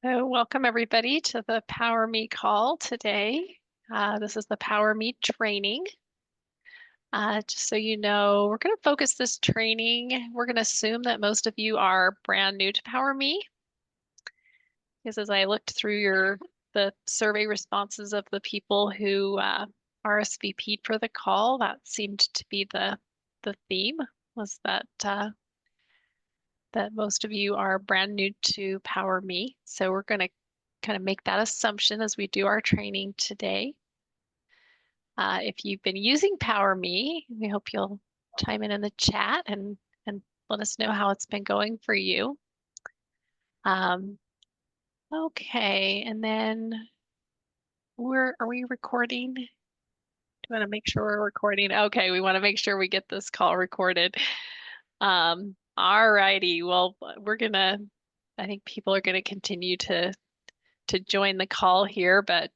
So welcome everybody to the PowerMe call today. This is the PowerMe training. Just so you know, we're going to focus this training. We're going to assume that most of you are brand new to PowerMe, because as I looked through the survey responses of the people who RSVP'd for the call, that seemed to be the theme, was that most of you are brand new to PowerMe. So we're going to kind of make that assumption as we do our training today. If you've been using PowerMe, we hope you'll chime in the chat and let us know how it's been going for you. Okay, and then are we recording? Do you want to make sure we're recording? Okay, we want to make sure we get this call recorded. All righty. Well, I think people are gonna continue to join the call here, but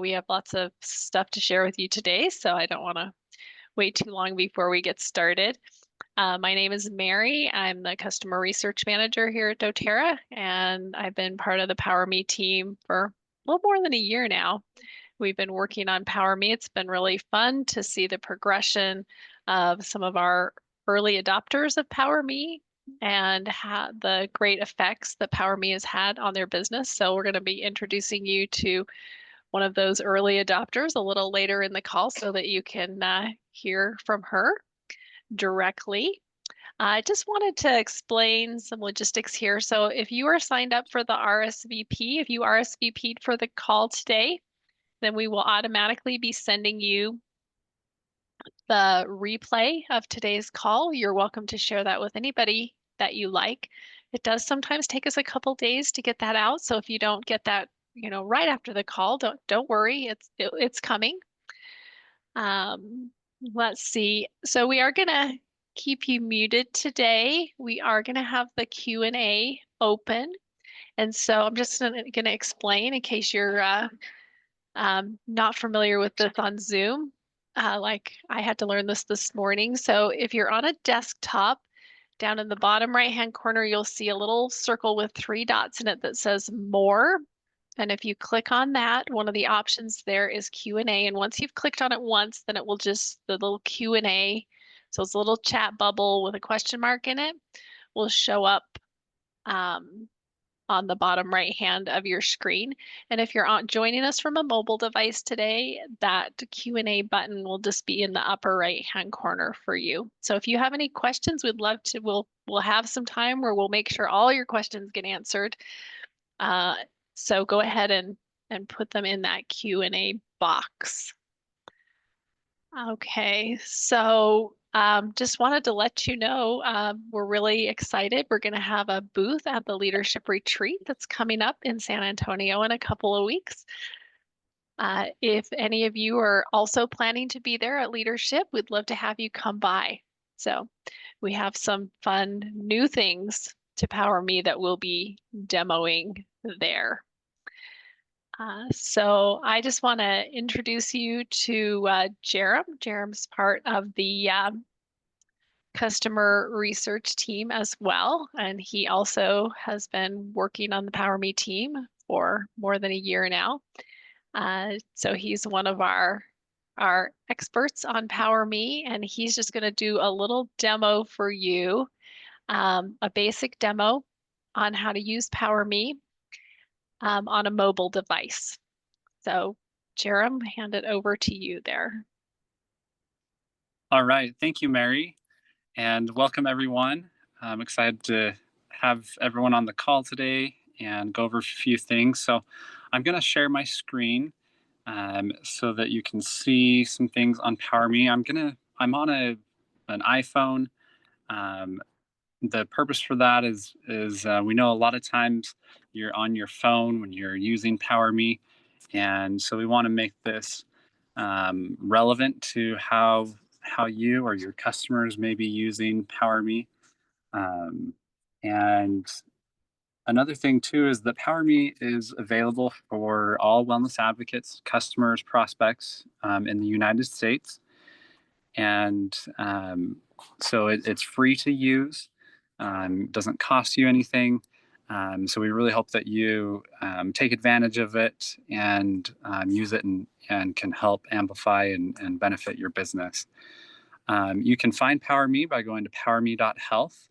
we have lots of stuff to share with you today, so I don't want to wait too long before we get started. My name is Mary. I'm the customer research manager here at doTERRA, and I've been part of the PowerMe team for a little more than a year now. We've been working on PowerMe. It's been really fun to see the progression of some of our early adopters of PowerMe and the great effects that PowerMe has had on their business. So we're going to be introducing you to one of those early adopters a little later in the call so that you can hear from her directly. I just wanted to explain some logistics here. So if you are signed up for the RSVP, if you RSVP'd for the call today, then we will automatically be sending you the replay of today's call. You're welcome to share that with anybody that you like. It does sometimes take us a couple days to get that out. So if you don't get that, right after the call, don't worry. It's coming. Um, let's see. So we are gonna keep you muted today. We are gonna have the Q&A open. And so I'm just gonna explain in case you're not familiar with this on Zoom. Like I had to learn this morning. So if you're on a desktop, down in the bottom right-hand corner, you'll see a little circle with 3 dots in it that says More. And if you click on that, one of the options there is Q&A. And once you've clicked on it once, then it will the little Q&A, so it's a little chat bubble with a question mark in it, will show up um, on the bottom right hand of your screen. And if you're joining us from a mobile device today, that Q&A button will just be in the upper right hand corner for you. So if you have any questions, we'll have some time where we'll make sure all your questions get answered. So go ahead and put them in that Q&A box. Okay, so just wanted to let you know we're really excited. We're going to have a booth at the Leadership Retreat that's coming up in San Antonio in a couple of weeks. If any of you are also planning to be there at Leadership, we'd love to have you come by. So we have some fun new things to PowerMe that we'll be demoing there. So I just want to introduce you to Jerem. Jerem's part of the customer research team as well, and he also has been working on the PowerMe team for more than a year now. So he's one of our experts on PowerMe, and he's just going to do a little demo for you, a basic demo on how to use PowerMe on a mobile device. So, Jerem, hand it over to you there. All right. Thank you, Mary, and welcome everyone. I'm excited to have everyone on the call today and go over a few things. So I'm going to share my screen so that you can see some things on PowerMe. I'm on an iPhone. Um, the purpose for that is we know a lot of times you're on your phone when you're using PowerMe, and so we want to make this relevant to how you or your customers may be using PowerMe. And another thing too is that PowerMe is available for all wellness advocates, customers, prospects in the United States, and so it's free to use. Doesn't cost you anything. So we really hope that you take advantage of it and use it and can help amplify and benefit your business. You can find PowerMe by going to powerme.health,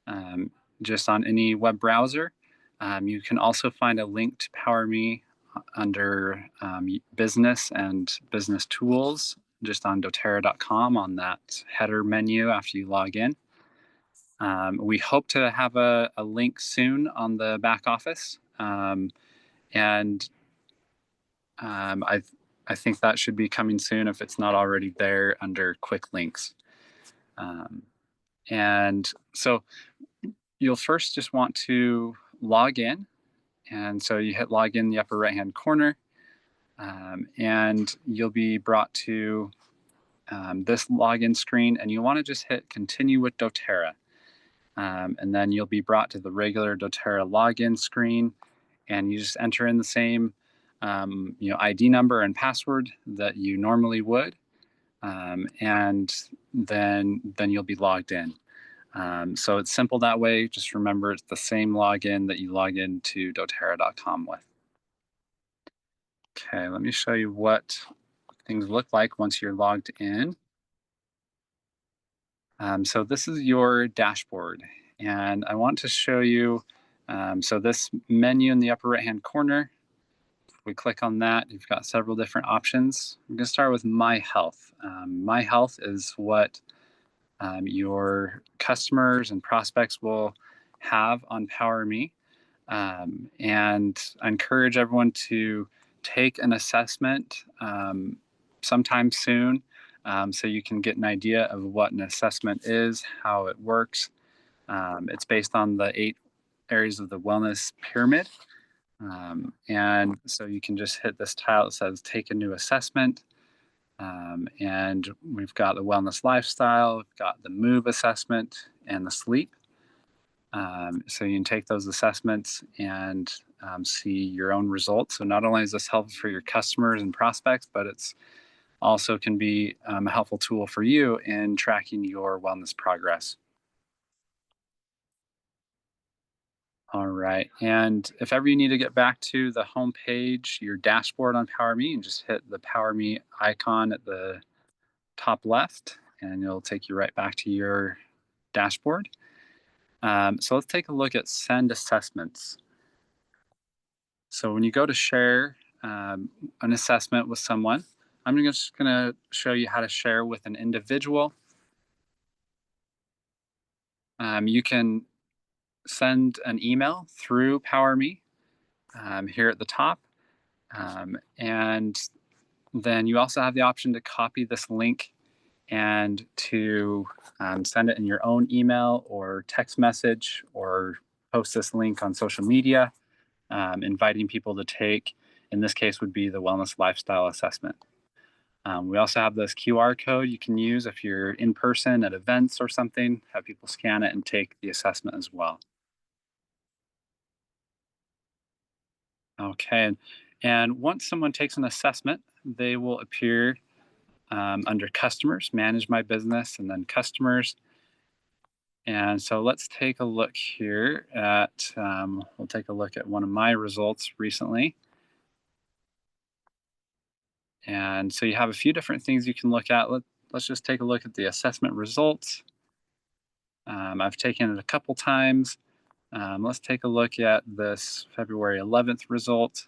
um, just on any web browser. You can also find a link to PowerMe under business and business tools just on doterra.com on that header menu after you log in. We hope to have a link soon on the back office, and I think that should be coming soon if it's not already there under quick links. Um, and so you'll first just want to log in, and so you hit log in the upper right hand corner, and you'll be brought to this login screen, and you want to just hit continue with doTERRA. And then you'll be brought to the regular doTERRA login screen, and you just enter in the same ID number and password that you normally would, and then you'll be logged in. So it's simple that way. Just remember it's the same login that you log into doterra.com with. Okay, let me show you what things look like once you're logged in. So this is your dashboard, and I want to show you, so this menu in the upper right-hand corner, if we click on that, you've got several different options. I'm going to start with My Health. My Health is what your customers and prospects will have on PowerMe. And I encourage everyone to take an assessment sometime soon, so you can get an idea of what an assessment is, how it works. It's based on the 8 areas of the wellness pyramid. And so you can just hit this tile that says take a new assessment. And we've got the wellness lifestyle, we've got the move assessment, and the sleep. So you can take those assessments and see your own results. So not only is this helpful for your customers and prospects, but it's also can be a helpful tool for you in tracking your wellness progress. All right. And if ever you need to get back to the home page, your dashboard on PowerMe, and just hit the PowerMe icon at the top left, and it'll take you right back to your dashboard. So let's take a look at send assessments. So when you go to share an assessment with someone, I'm just going to show you how to share with an individual. You can send an email through PowerMe here at the top. And then you also have the option to copy this link and to send it in your own email or text message, or post this link on social media, inviting people to take, in this case, would be the wellness lifestyle assessment. We also have this QR code you can use if you're in person at events or something, have people scan it and take the assessment as well. Okay, and once someone takes an assessment, they will appear under customers, manage my business, and then customers. And so let's take a look here at, we'll take a look at one of my results recently. And so you have a few different things you can look at. Let's just take a look at the assessment results. I've taken it a couple times. Let's take a look at this February 11th result.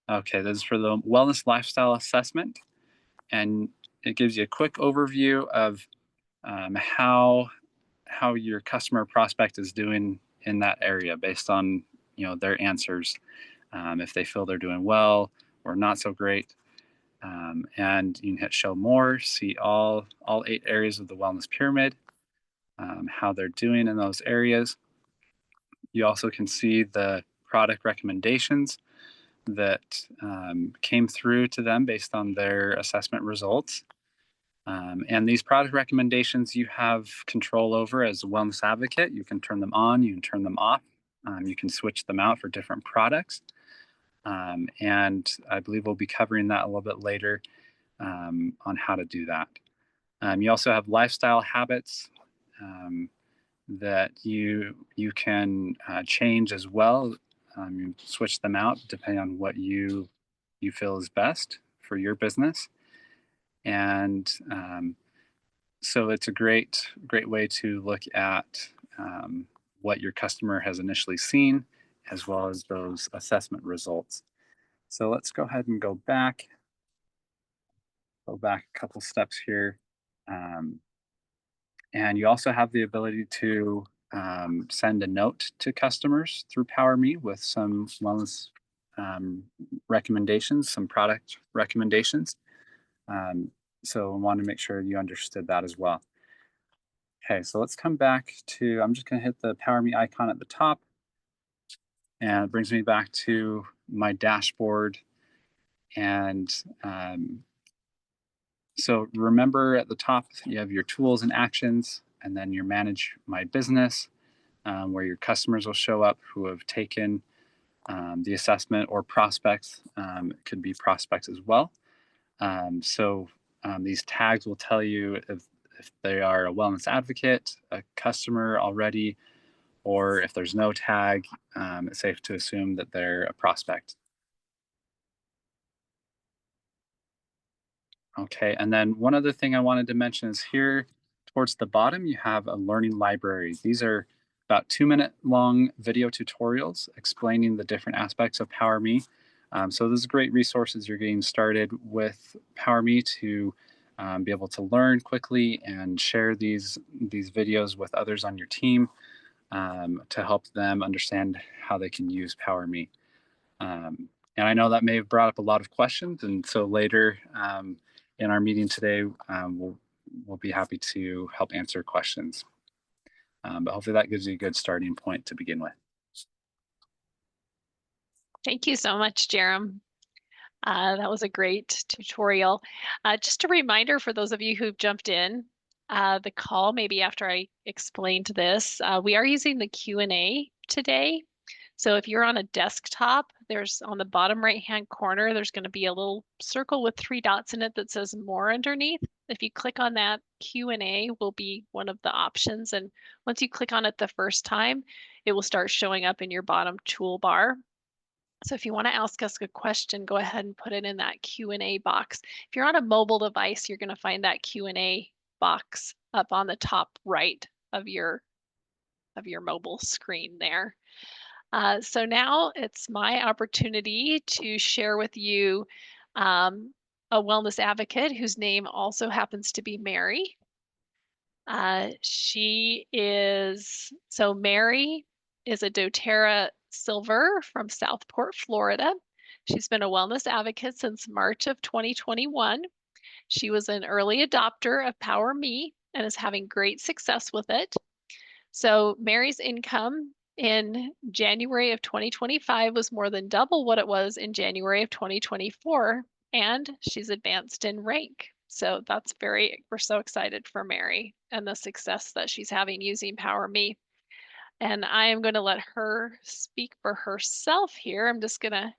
Okay, this is for the wellness lifestyle assessment, and it gives you a quick overview of how your customer prospect is doing in that area based on their answers, if they feel they're doing well or not so great. And you can hit show more, see all 8 areas of the wellness pyramid, how they're doing in those areas. You also can see the product recommendations that came through to them based on their assessment results. And these product recommendations you have control over as a wellness advocate. You can turn them on, you can turn them off, you can switch them out for different products. And I believe we'll be covering that a little bit later on how to do that. You also have lifestyle habits. that you can change as well. You switch them out depending on what you feel is best for your business, and so it's a great way to look at what your customer has initially seen, as well as those assessment results. So let's go ahead and go back a couple steps here. Um, and you also have the ability to send a note to customers through PowerMe with some wellness um, recommendations, some product recommendations. Um, so I want to make sure you understood that as well. Okay, so let's come back to, I'm just going to hit the PowerMe icon at the top, and it brings me back to my dashboard. And so remember at the top, you have your tools and actions, and then your manage my business, where your customers will show up who have taken the assessment, or prospects. It could be prospects as well. These tags will tell you if they are a wellness advocate, a customer already, or if there's no tag, it's safe to assume that they're a prospect. Okay, and then one other thing I wanted to mention is here towards the bottom, you have a learning library. These are about 2-minute long video tutorials explaining the different aspects of PowerMe. So this is great resources you're getting started with PowerMe to be able to learn quickly and share these videos with others on your team to help them understand how they can use PowerMe. And I know that may have brought up a lot of questions, and so later in our meeting today, we'll be happy to help answer questions. But hopefully that gives you a good starting point to begin with. Thank you so much, Jerem. That was a great tutorial. Just a reminder for those of you who've jumped in the call, maybe after I explained this, we are using the Q&A today. So if you're on a desktop, there's on the bottom right-hand corner, there's going to be a little circle with 3 dots in it that says more underneath. If you click on that, Q&A will be one of the options. And once you click on it the first time, it will start showing up in your bottom toolbar. So if you want to ask us a question, go ahead and put it in that Q&A box. If you're on a mobile device, you're going to find that Q&A box up on the top right of your mobile screen there. So now it's my opportunity to share with you a wellness advocate whose name also happens to be Mary. Mary is a doTERRA Silver from Southport, Florida. She's been a wellness advocate since March of 2021. She was an early adopter of PowerMe and is having great success with it. So Mary's income in January of 2025 was more than double what it was in January of 2024, and she's advanced in rank. So we're so excited for Mary and the success that she's having using PowerMe. And I am going to let her speak for herself here. I'm just going to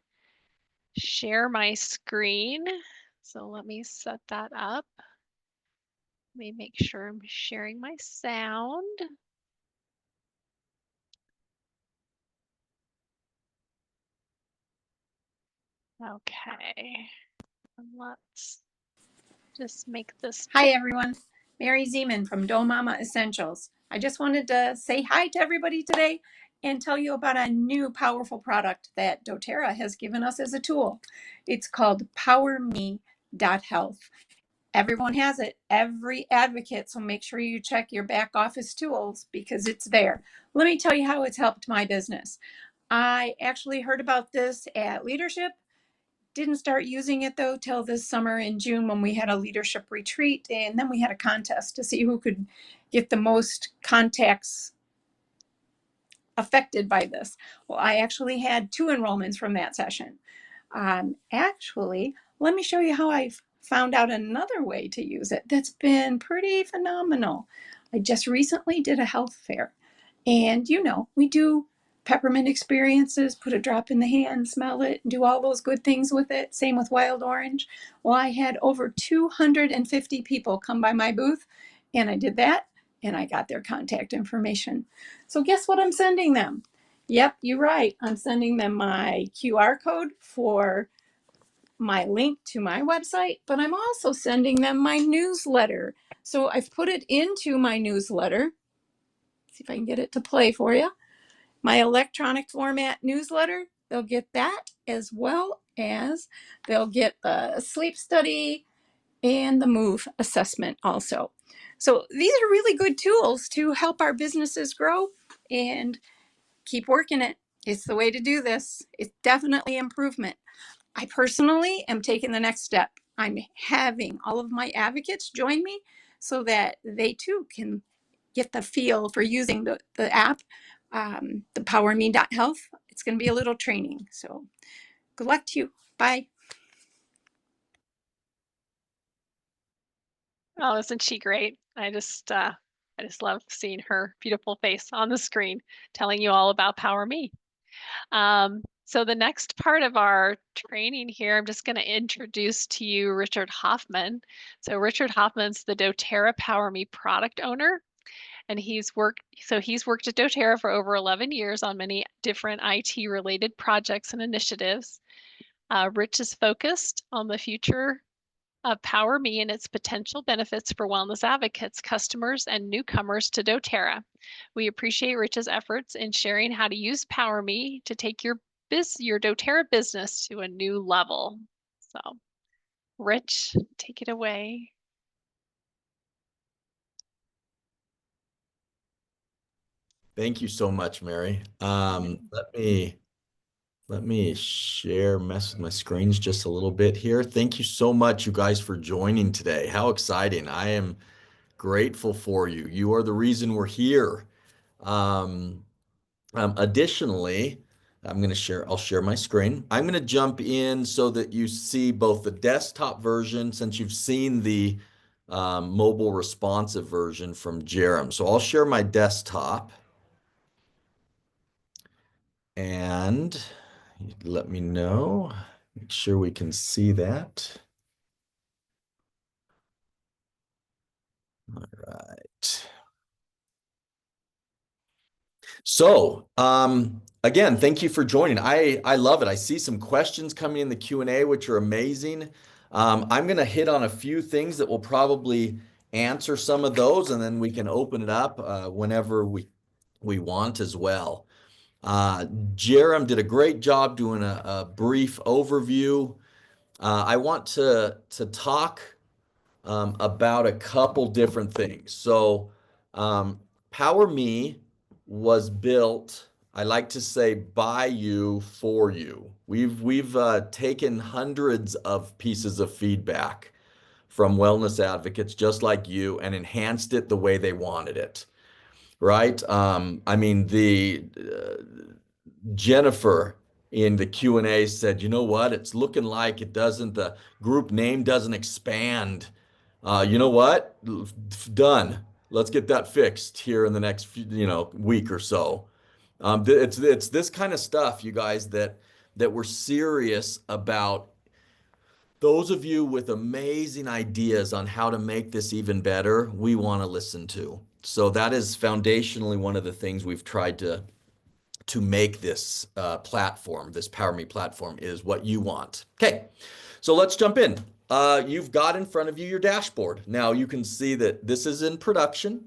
share my screen. So let me set that up. Let me make sure I'm sharing my sound. Okay, and let's just make this. Hi, everyone. Mary Zeman from Dough Mama Essentials. I just wanted to say hi to everybody today and tell you about a new powerful product that doTERRA has given us as a tool. It's called PowerMe.health. Everyone has it, every advocate, so make sure you check your back office tools because it's there. Let me tell you how it's helped my business. I actually heard about this at Leadership. Didn't start using it though till this summer in June when we had a leadership retreat, and then we had a contest to see who could get the most contacts affected by this. Well, I actually had 2 enrollments from that session. Actually, let me show you how I found out another way to use it that's been pretty phenomenal. I just recently did a health fair, and we do peppermint experiences, put a drop in the hand, smell it, do all those good things with it. Same with wild orange. Well, I had over 250 people come by my booth, and I did that. and I got their contact information. So guess what I'm sending them? Yep, you're right. I'm sending them my QR code for my link to my website, but I'm also sending them my newsletter. So I've put it into my newsletter. See if I can get it to play for you. My electronic format newsletter, they'll get that, as well as they'll get the sleep study and the move assessment also. So these are really good tools to help our businesses grow, and keep working it. It's the way to do this. It's definitely improvement. I personally am taking the next step. I'm having all of my advocates join me so that they too can get the feel for using the app, the PowerMe.health. It's going to be a little training. So good luck to you. Bye. Oh, isn't she great? I just love seeing her beautiful face on the screen telling you all about PowerMe. So the next part of our training here, I'm just going to introduce to you Richard Hoffman. So Richard Hoffman's the doTERRA PowerMe product owner, and he's worked at doTERRA for over 11 years on many different IT related projects and initiatives. Rich is focused on the future of PowerMe and its potential benefits for wellness advocates, customers, and newcomers to doTERRA. We appreciate Rich's efforts in sharing how to use PowerMe to take your doTERRA business to a new level. So, Rich, take it away. Thank you so much, Mary. Let me mess with my screens just a little bit here. Thank you so much, you guys, for joining today. How exciting. I am grateful for you. You are the reason we're here. Additionally, I'll share my screen. I'm going to jump in so that you see both the desktop version, since you've seen the mobile responsive version from Jerem. So I'll share my desktop. And let me know, make sure we can see that. All right. So, again, thank you for joining. I love it. I see some questions coming in the Q&A, which are amazing. I'm going to hit on a few things that will probably answer some of those, and then we can open it up whenever we want as well. Jerem did a great job doing a brief overview. I want to talk about a couple different things. So, PowerMe was built, I like to say, by you for you. We've taken hundreds of pieces of feedback from wellness advocates just like you and enhanced it the way they wanted it. Right? I mean, the Jennifer in the Q&A said, you know what? It's looking like the group name doesn't expand. You know what? Done. Let's get that fixed here in the next week or so. It's this kind of stuff, you guys, that we're serious about. Those of you with amazing ideas on how to make this even better, we want to listen to. So that is foundationally one of the things we've tried to make this platform, this PowerMe platform, is what you want. Okay, so let's jump in. You've got in front of you your dashboard. Now you can see that this is in production.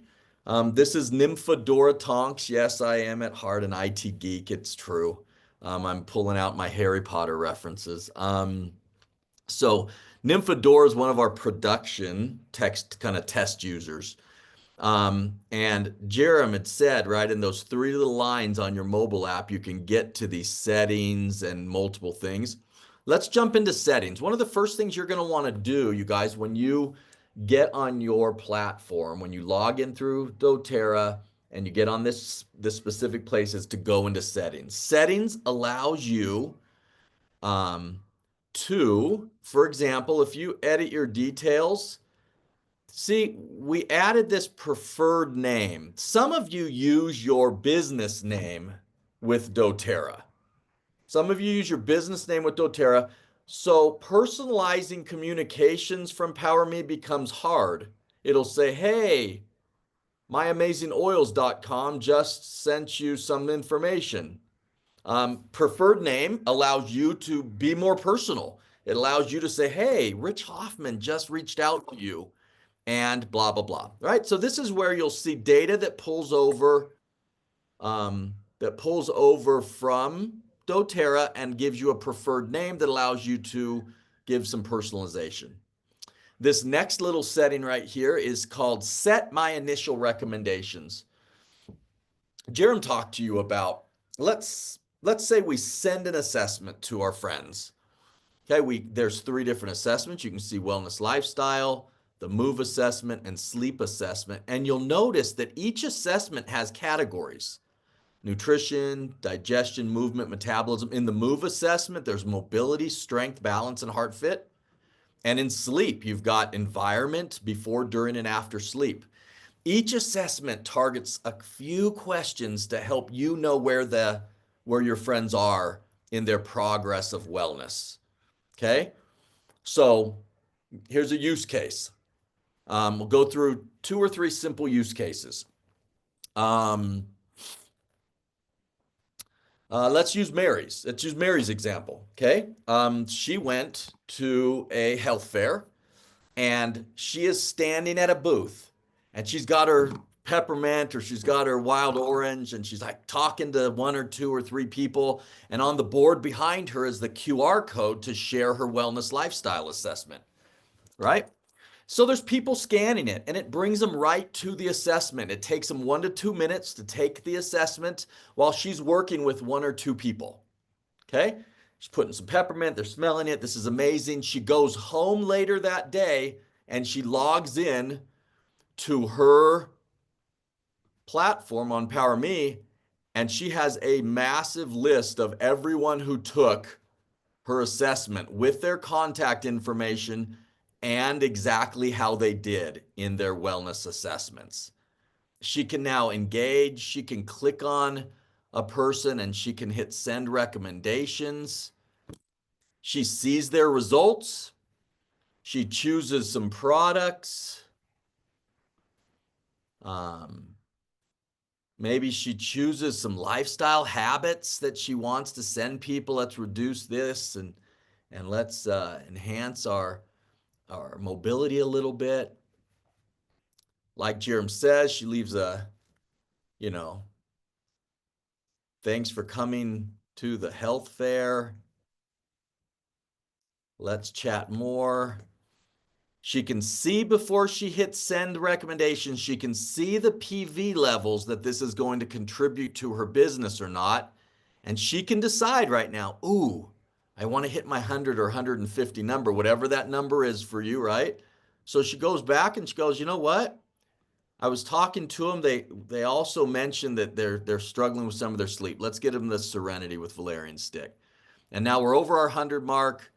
This is Nymphadora Tonks. Yes, I am at heart an IT geek. It's true. I'm pulling out my Harry Potter references. So Nymphadora is one of our production test users. And Jerem had said, right, in those three little lines on your mobile app, you can get to these settings and multiple things. Let's jump into settings. One of the first things you're going to want to do, you guys, when you get on your platform, when you log in through doTERRA and you get on this specific place, is to go into settings. Settings allows you to, for example, if you edit your details, see, we added this preferred name. Some of you use your business name with doTERRA. Some of you use your business name with doTERRA. So personalizing communications from PowerMe becomes hard. It'll say, hey, myamazingoils.com just sent you some information. Preferred name allows you to be more personal. It allows you to say, hey, Rich Hoffman just reached out to you and blah, blah, blah. Right? So this is where you'll see data that pulls over from doTERRA and gives you a preferred name that allows you to give some personalization. This next little setting right here is called Set My Initial Recommendations. Jerem talked to you about, let's say we send an assessment to our friends. Okay, there's 3 different assessments. You can see wellness lifestyle, the move assessment, and sleep assessment. And you'll notice that each assessment has categories: nutrition, digestion, movement, metabolism. In the move assessment, there's mobility, strength, balance, and heart fit. And in sleep, you've got environment, before, during, and after sleep. Each assessment targets a few questions to help you know where your friends are in their progress of wellness. Okay, so here's a use case. We'll go through 2 or 3 simple use cases. Let's use Mary's example. Okay, she went to a health fair and she is standing at a booth and she's got her peppermint or she's got her wild orange and she's like talking to 1 or 2 or 3 people, and on the board behind her is the QR code to share her wellness lifestyle assessment, right? So there's people scanning it and it brings them right to the assessment. It takes them 1 to 2 minutes to take the assessment while she's working with 1 or 2 people. Okay, she's putting some peppermint, they're smelling it. This is amazing. She goes home later that day and she logs in to her platform on PowerMe, and she has a massive list of everyone who took her assessment with their contact information and exactly how they did in their wellness assessments. She can now engage. She can click on a person and she can hit send recommendations. She sees their results. She chooses some products. Maybe she chooses some lifestyle habits that she wants to send people. Let's reduce this and let's enhance our mobility a little bit. Like Jerem says, she leaves a, thanks for coming to the health fair. Let's chat more. She can see before she hits send recommendations, she can see the PV levels that this is going to contribute to her business or not. And she can decide right now, ooh, I want to hit my 100 or 150 number, whatever that number is for you, right? So she goes back and she goes, you know what? I was talking to them. They also mentioned that they're struggling with some of their sleep. Let's get them the Serenity with valerian stick. And now we're over our 100 mark.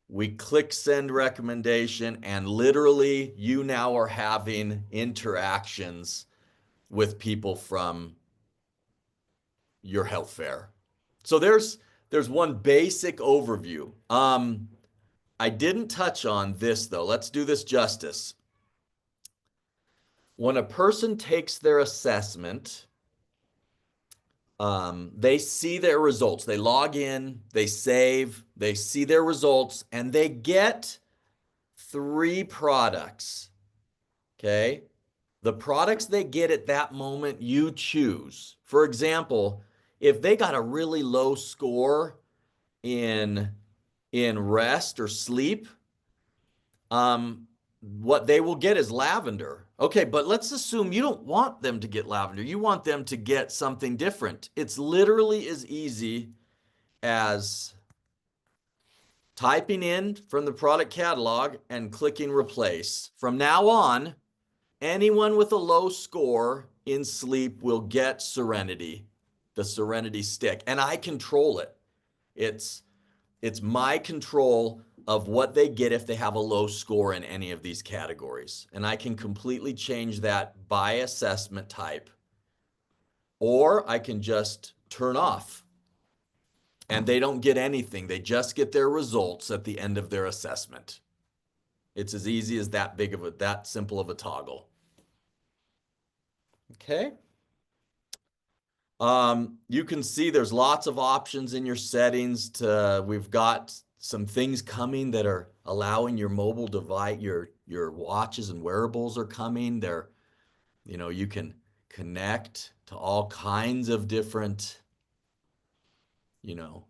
We click send recommendation, and literally you now are having interactions with people from your health fair. So there's one basic overview. I didn't touch on this though. Let's do this justice. When a person takes their assessment, they see their results. They log in, they save, they see their results, and they get 3 products. Okay? The products they get at that moment, you choose. For example, if they got a really low score in rest or sleep, what they will get is lavender. Okay, but let's assume you don't want them to get lavender. You want them to get something different. It's literally as easy as typing in from the product catalog and clicking replace. From now on, anyone with a low score in sleep will get Serenity, the Serenity stick, and I control it. It's my control of what they get if they have a low score in any of these categories. And I can completely change that by assessment type. Or I can just turn off and they don't get anything. They just get their results at the end of their assessment. It's as easy as that simple of a toggle. Okay. You can see there's lots of options in your settings we've got some things coming that are allowing your mobile device, your watches and wearables are coming. You can connect to all kinds of different,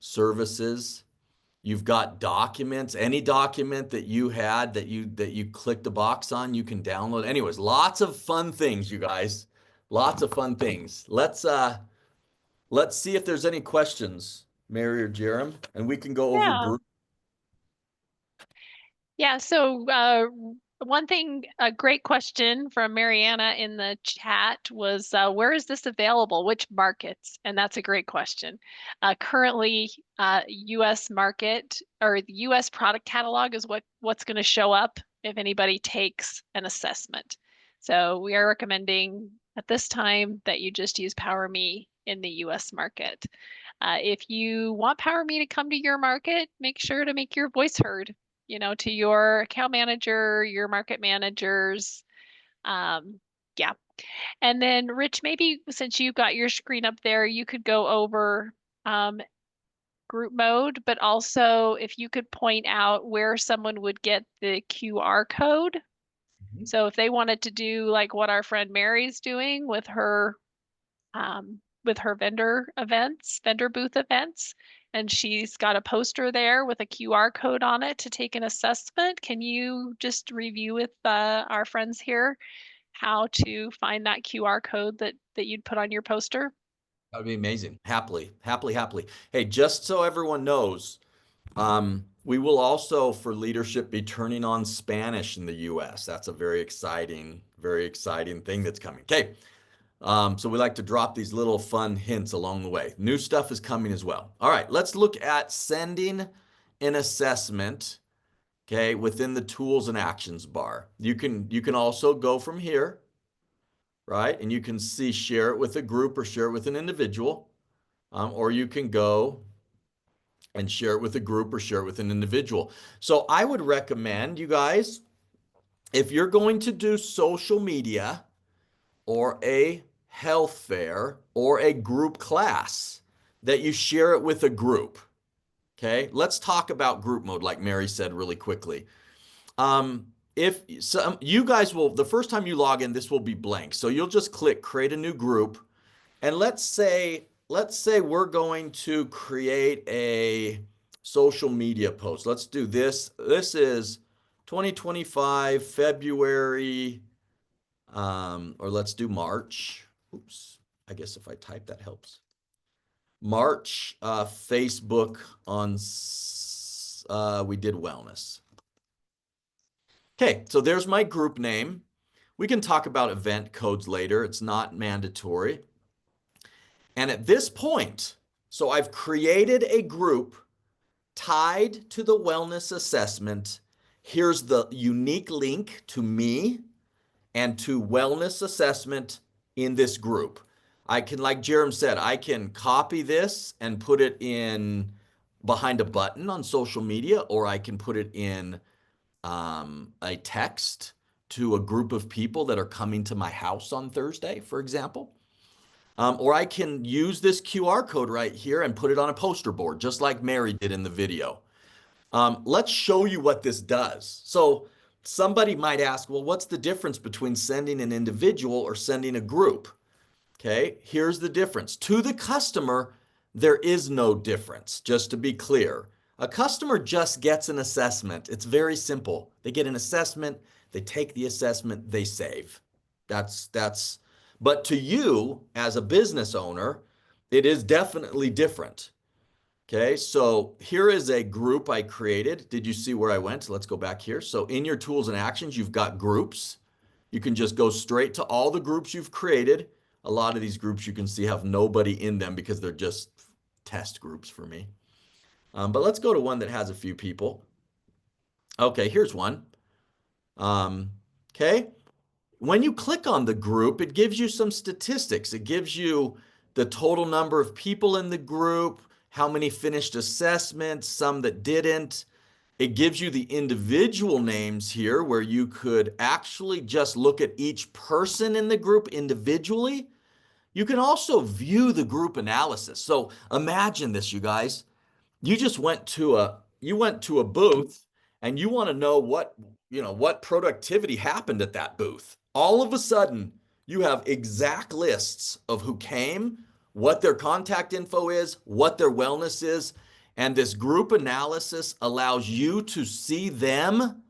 services. You've got documents, any document that you had that you clicked the box on, you can download. Anyways, lots of fun things, you guys. Lots of fun things. Let's see if there's any questions, Mary or Jerem, and we can go over Yeah. group. Yeah, so one thing, a great question from Mariana in the chat was, where is this available? Which markets? And that's a great question. Currently, U.S. market or the U.S. product catalog is what's going to show up if anybody takes an assessment. So we are recommending at this time that you just use PowerMe in the U.S. market. If you want PowerMe to come to your market, make sure to make your voice heard, to your account manager, your market managers. Yeah. And then Rich, maybe since you've got your screen up there, you could go over group mode, but also if you could point out where someone would get the QR code. Mhm. So if they wanted to do like what our friend Mary's doing with her vendor booth events, and she's got a poster there with a QR code on it to take an assessment. Can you just review with our friends here how to find that QR code that you'd put on your poster? That would be amazing. Happily, happily, happily. Hey, just so everyone knows, we will also, for leadership, be turning on Spanish in the US. That's a very exciting thing that's coming. Okay. So we like to drop these little fun hints along the way. New stuff is coming as well. All right, let's look at sending an assessment, okay, within the tools and actions bar. You can also go from here, right? And you can see share it with a group or share it with an individual. Or you can go and share it with a group or share it with an individual. So I would recommend you guys, if you're going to do social media or a health fair or a group class, that you share it with a group. Okay, let's talk about group mode, like Mary said really quickly. If some you guys will, the first time you log in, this will be blank. So you'll just click create a new group. And let's say we're going to create a social media post. Let's do this. This is 2025 February, or let's do March. Oops. I guess if I type that helps. March, Facebook on, we did wellness. Okay, so there's my group name. We can talk about event codes later. It's not mandatory. And at this point, so I've created a group tied to the wellness assessment. Here's the unique link to me and to wellness assessment in this group. I can, like Jerem said, I can copy this and put it in behind a button on social media, or I can put it in a text to a group of people that are coming to my house on Thursday, for example. Or I can use this QR code right here and put it on a poster board, just like Mary did in the video. Let's show you what this does. So somebody might ask, well, what's the difference between sending an individual or sending a group? Okay, here's the difference. To the customer, there is no difference, just to be clear. A customer just gets an assessment. It's very simple. They get an assessment, they take the assessment, they save. But to you as a business owner, it is definitely different. Okay, so here is a group I created. Did you see where I went? Let's go back here. So in your tools and actions, you've got groups. You can just go straight to all the groups you've created. A lot of these groups you can see have nobody in them because they're just test groups for me. But let's go to one that has a few people. Okay, here's one. Okay, when you click on the group, it gives you some statistics. It gives you the total number of people in the group, how many finished assessments, some that didn't. It gives you the individual names here where you could actually just look at each person in the group individually. You can also view the group analysis. So imagine this, you guys. You just went to a booth and you want to know what productivity happened at that booth. All of a sudden, you have exact lists of who came, what their contact info is, what their wellness is, and this group analysis allows you to see them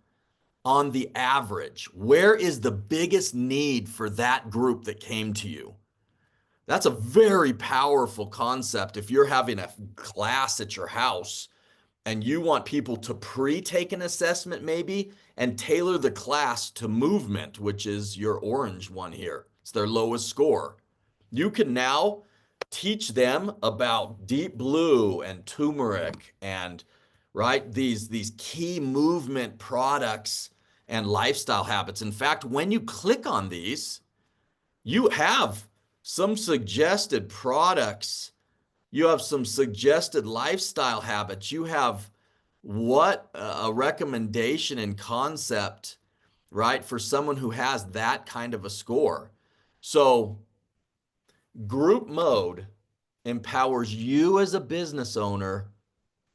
on the average. Where is the biggest need for that group that came to you? That's a very powerful concept if you're having a class at your house and you want people to pre-take an assessment maybe and tailor the class to movement, which is your orange one here. It's their lowest score. You can now teach them about deep blue and turmeric and these key movement products and lifestyle habits. In fact, when you click on these, you have some suggested products, you have some suggested lifestyle habits, you have what a recommendation and concept, right, for someone who has that kind of a score. So group mode empowers you as a business owner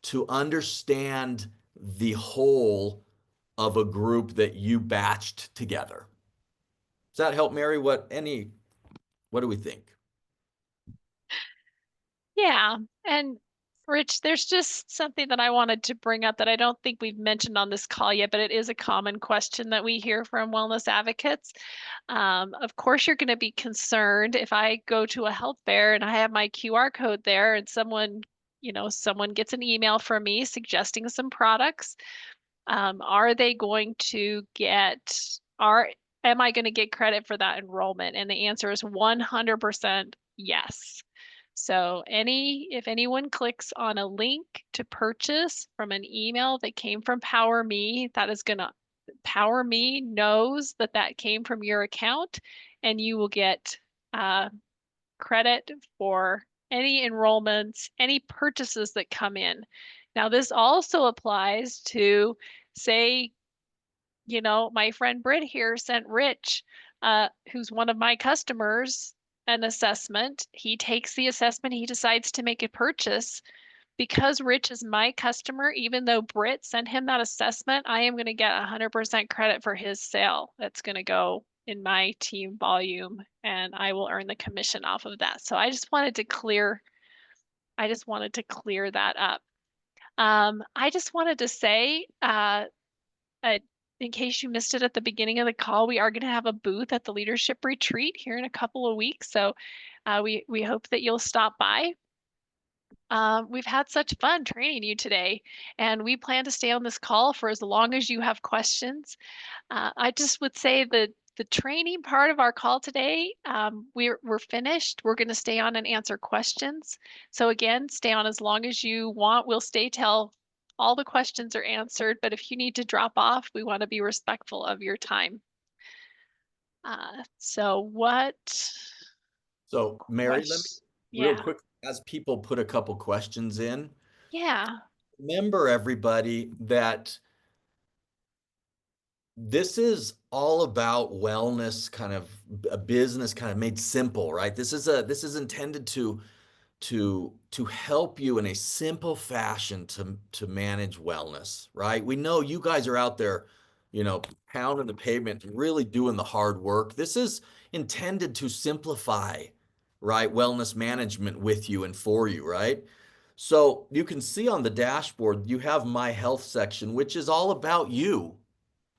to understand the whole of a group that you batched together. Does that help, Mary? What do we think? Yeah. And Rich, there's just something that I wanted to bring up that I don't think we've mentioned on this call yet, but it is a common question that we hear from wellness advocates. Of course, you're going to be concerned if I go to a health fair and I have my QR code there and someone gets an email from me suggesting some products. Are they going to am I going to get credit for that enrollment? And the answer is 100% yes. So if anyone clicks on a link to purchase from an email that came from PowerMe, PowerMe knows that that came from your account, and you will get credit for any enrollments, any purchases that come in. Now, this also applies to, say, my friend Britt here sent Rich, who's one of my customers, an assessment. He takes the assessment, he decides to make a purchase. Because Rich is my customer, even though Britt sent him that assessment, I am going to get 100% credit for his sale. That's going to go in my team volume, and I will earn the commission off of that. So I just wanted to clear that up. I just wanted to say, uh, in case you missed it at the beginning of the call, we are going to have a booth at the leadership retreat here in a couple of weeks. So we hope that you'll stop by. We've had such fun training you today, and we plan to stay on this call for as long as you have questions. I just would say that the training part of our call today, we're finished. We're going to stay on and answer questions. So again, stay on as long as you want. We'll stay till all the questions are answered, but if you need to drop off, we want to be respectful of your time. So Mary, let me real yeah. quick, as people put a couple questions in, Yeah. remember everybody that this is all about wellness, kind of a business kind of made simple, right? This is intended to help you in a simple fashion to manage wellness, right? We know you guys are out there, pounding the pavement, really doing the hard work. This is intended to simplify, right, wellness management with you and for you, right? So you can see on the dashboard, you have My Health section, which is all about you,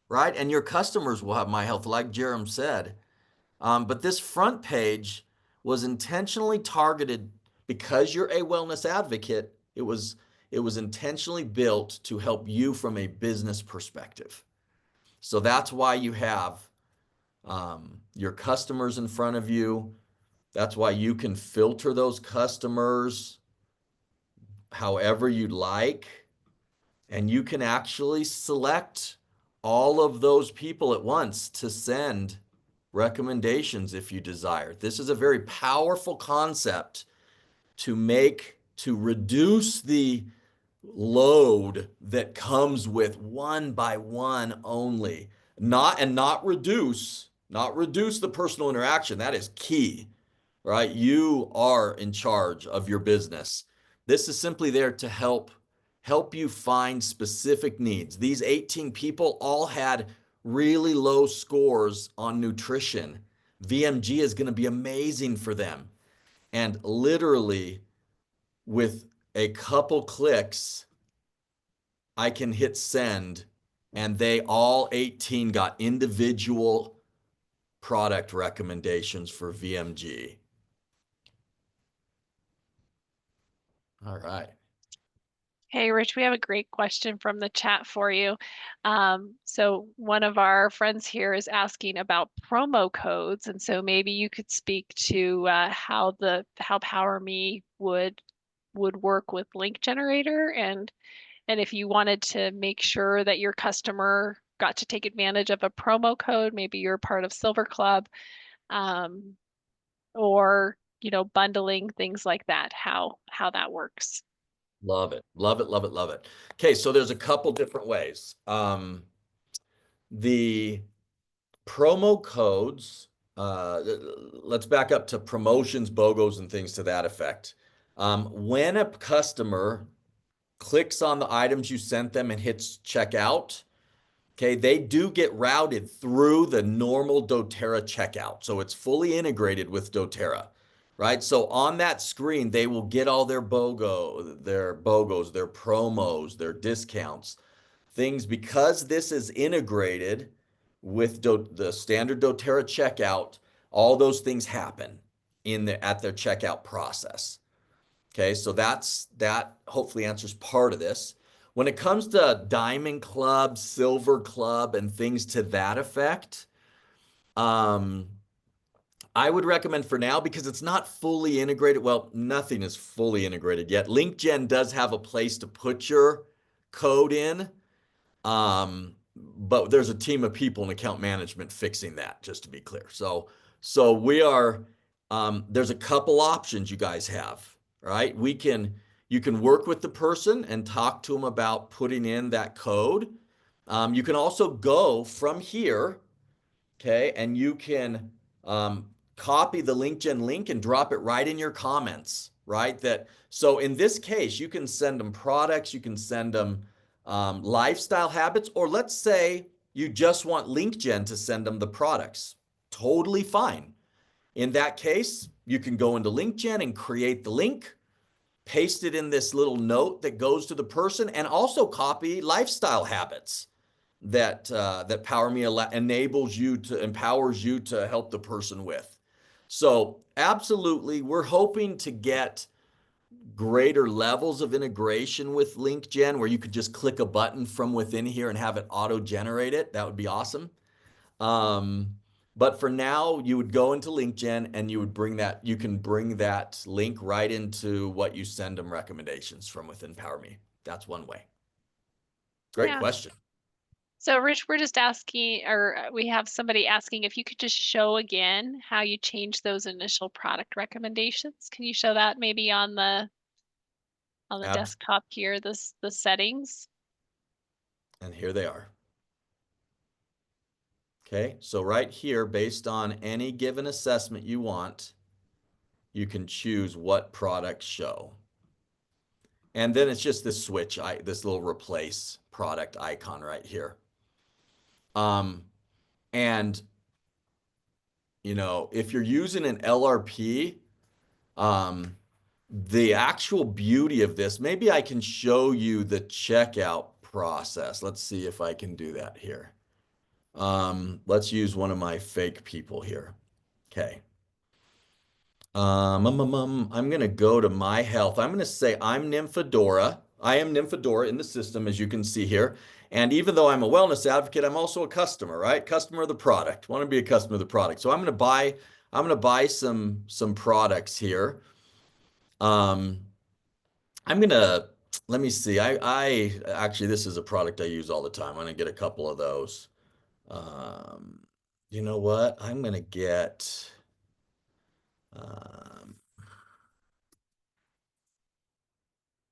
right? And your customers will have My Health, like Jerem said. But this front page was intentionally targeted because you're a wellness advocate. It was intentionally built to help you from a business perspective. So that's why you have your customers in front of you. That's why you can filter those customers however you'd like. And you can actually select all of those people at once to send recommendations if you desire. This is a very powerful concept to reduce the load that comes with one by one only. Not reduce, not reduce the personal interaction. That is key, right? You are in charge of your business. This is simply there to help you find specific needs. These 18 people all had really low scores on nutrition. VMG is going to be amazing for them. And literally, with a couple clicks, I can hit send, and they all 18 got individual product recommendations for VMG. All right. Hey, Rich, we have a great question from the chat for you. So one of our friends here is asking about promo codes, and so maybe you could speak to how PowerMe would work with link generator, and if you wanted to make sure that your customer got to take advantage of a promo code, maybe you're part of Silver Club, um, or bundling things like that, how that works. Love it. Love it. Love it. Love it. Okay, so there's a couple different ways. The promo codes, let's back up to promotions, BOGOs, and things to that effect. When a customer clicks on the items you sent them and hits checkout, okay, they do get routed through the normal doTERRA checkout. So it's fully integrated with doTERRA, right? So on that screen, they will get all their BOGOs, their promos, their discounts, things, because this is integrated with the standard doTERRA checkout. All those things happen at their checkout process. Okay, so that hopefully answers part of this. When it comes to Diamond Club, Silver Club, and things to that effect, I would recommend for now, because it's not fully integrated. Well, nothing is fully integrated yet. LinkGen does have a place to put your code in, but there's a team of people in account management fixing that, just to be clear. So we are, there's a couple options you guys have, right? You can work with the person and talk to them about putting in that code. You can also go from here, okay, and you can copy the LinkGen link and drop it right in your comments, right? So in this case, you can send them products, you can send them lifestyle habits, or let's say you just want LinkGen to send them the products. Totally fine. In that case, you can go into LinkGen and create the link, paste it in this little note that goes to the person, and also copy lifestyle habits that PowerMe empowers you to help the person with. So absolutely, we're hoping to get greater levels of integration with LinkGen, where you could just click a button from within here and have it auto-generate it. That would be awesome. But for now, you would go into LinkGen and you can bring that link right into what you send them recommendations from within PowerMe. That's one way. Great Yeah. question. So Rich, we're just asking, or we have somebody asking if you could just show again how you change those initial product recommendations. Can you show that maybe on the desktop here, the settings? And here they are. Okay, so right here, based on any given assessment you want, you can choose what products show. And then it's just this switch, this little replace product icon right here. And if you're using an LRP, the actual beauty of this, maybe I can show you the checkout process. Let's see if I can do that here. Let's use one of my fake people here. Okay. I'm going to go to my health. I'm going to say I'm Nymphadora. I am Nymphadora in the system, as you can see here. And even though I'm a wellness advocate, I'm also a customer, right? Customer of the product. Want to be a customer of the product. So I'm going to buy some products here. I'm going to, let me see. I actually, this is a product I use all the time. I'm going to get a couple of those. You know what? I'm going to get,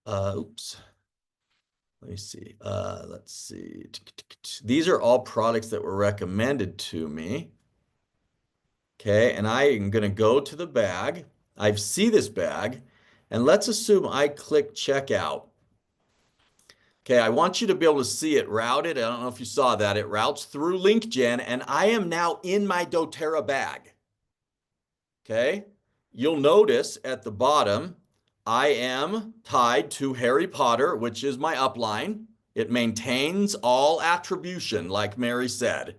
oops. Let me see. Let's see. These are all products that were recommended to me. Okay, and I am going to go to the bag. I see this bag, and let's assume I click checkout. Okay, I want you to be able to see it routed. I don't know if you saw that. It routes through LinkGen, and I am now in my doTERRA bag. Okay, you'll notice at the bottom, I am tied to Harry Potter, which is my upline. It maintains all attribution, like Mary said,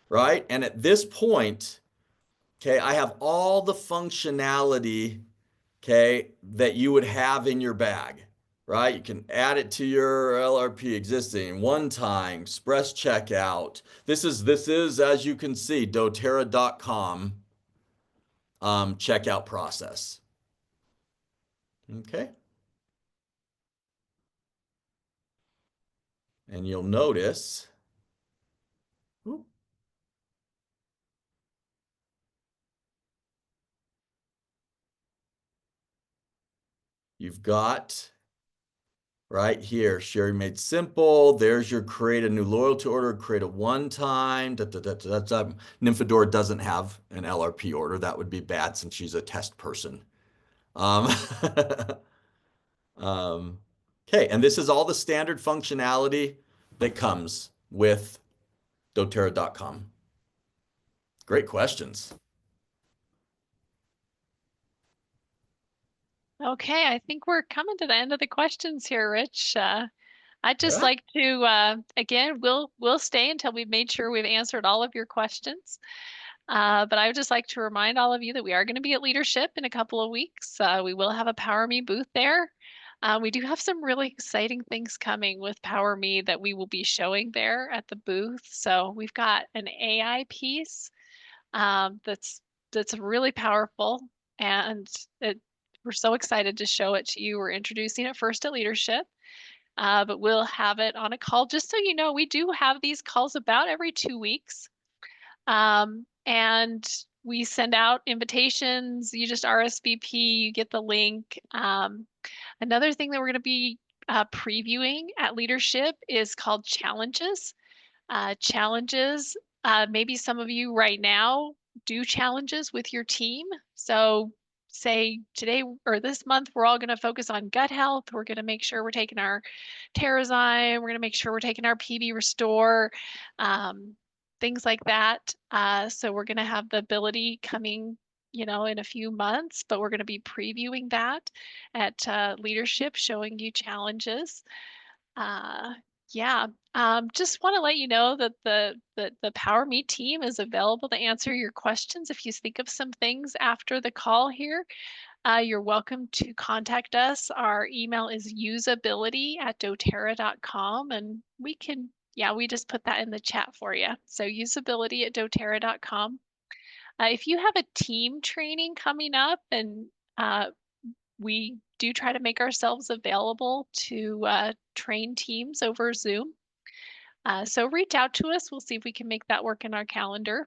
right? And at this point, okay, I have all the functionality, okay, that you would have in your bag, right? You can add it to your LRP existing, one time, express checkout. This is, as you can see, doTERRA.com checkout process. Okay. And you'll notice, whoop, you've got right here, Sherry made simple. There's your create a new loyalty order, create a one-time. Nymphadora doesn't have an LRP order. That would be bad since she's a test person. Okay, and this is all the standard functionality that comes with doTERRA.com. Great questions. Okay, I think we're coming to the end of the questions here, Rich. I'd just Yeah. like to again, we'll stay until we've made sure we've answered all of your questions. But I would just like to remind all of you that we are going to be at Leadership in a couple of weeks. We will have a PowerMe booth there. We do have some really exciting things coming with PowerMe that we will be showing there at the booth. So we've got an AI piece that's really powerful, and we're so excited to show it to you. We're introducing it first at Leadership. But we'll have it on a call. Just so you know, we do have these calls about every 2 weeks. And we send out invitations. You just RSVP, you get the link. Another thing that we're going to be previewing at Leadership is called challenges. Challenges, maybe some of you right now do challenges with your team. So say today or this month, we're all going to focus on gut health. We're going to make sure we're taking our Terrazyme. We're going to make sure we're taking our PB Restore, things like that. So we're going to have the ability coming, in a few months, but we're going to be previewing that at Leadership, showing you challenges. Yeah, just want to let you know that the PowerMe team is available to answer your questions. If you think of some things after the call here, you're welcome to contact us. Our email is usability@doterra.com, and we just put that in the chat for you. So usability@doterra.com. If you have a team training coming up, and we do try to make ourselves available to train teams over Zoom. So reach out to us. We'll see if we can make that work in our calendar.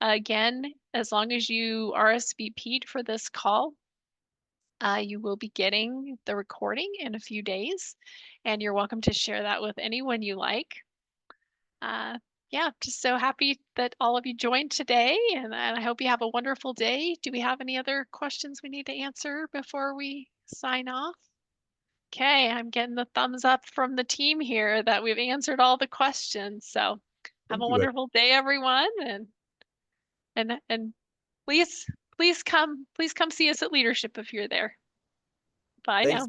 Again, as long as you RSVP'd for this call, you will be getting the recording in a few days, and you're welcome to share that with anyone you like. Yeah, just so happy that all of you joined today, and I hope you have a wonderful day. Do we have any other questions we need to answer before we sign off? Okay, I'm getting the thumbs up from the team here that we've answered all the questions. So have a wonderful day, everyone, and please come see us at Leadership if you're there. Bye now.